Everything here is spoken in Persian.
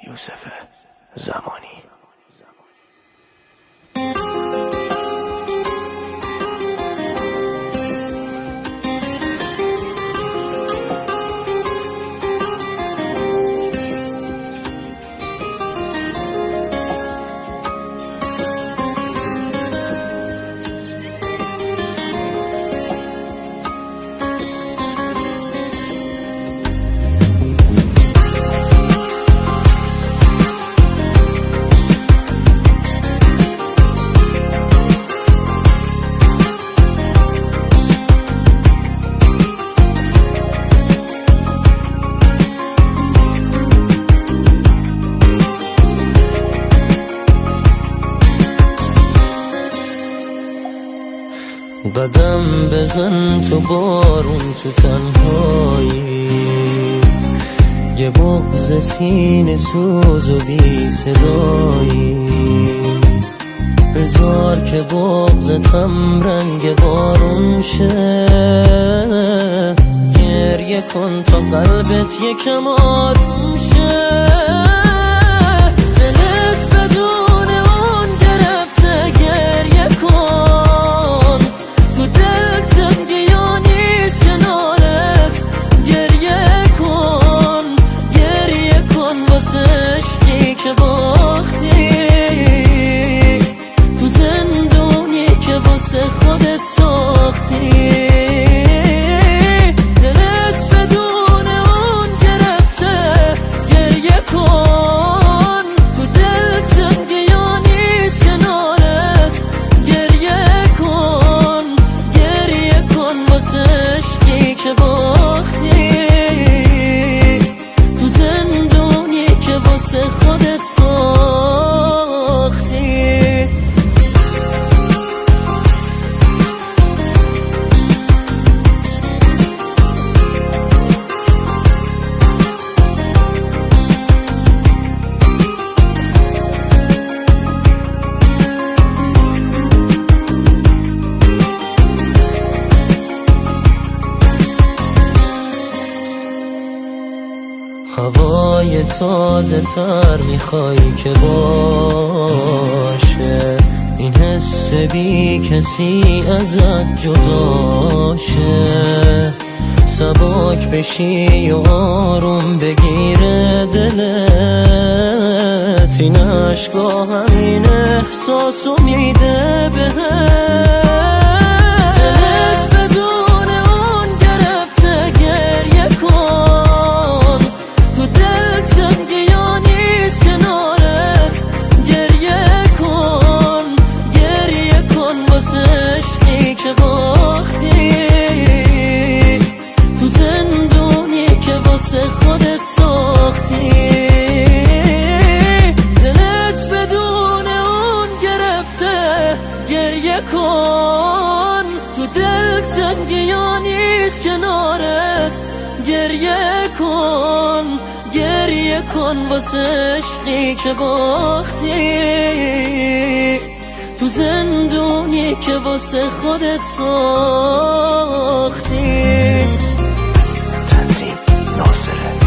یوسف زمانی. قدم بزن تو بارون تو تنهایی، یه بغض سینه سوز و بی صدایی، بذار که بغضتم رنگ بارون شه، گریه کن تا قلبت یکم آروم شه. دلت بدون اون گرفته، گریه کن، تو دل تنگیا نیست کنارت، گریه کن، گریه کن واسه عشقی که باختی، تو زندونی که واسه خودت ساختی. که باختی تو زندونی که واسه خودت ساختی. هوای تازه تر میخوای که باشه، این حس بی کسی ازت جداشه، سبک بشی و آروم بگیره دلت، این عشقا همین احساسو میده بهت. که باختی تو زندونی که واسه خودت ساختی. دلت بدون اون گرفته، گریه کن، تو دل تنگیا نیست کنارت، گریه کن، گریه کن واسه عشقی که باختی، تو زندونی که واسه خودت ساختی. تنظیم ناصر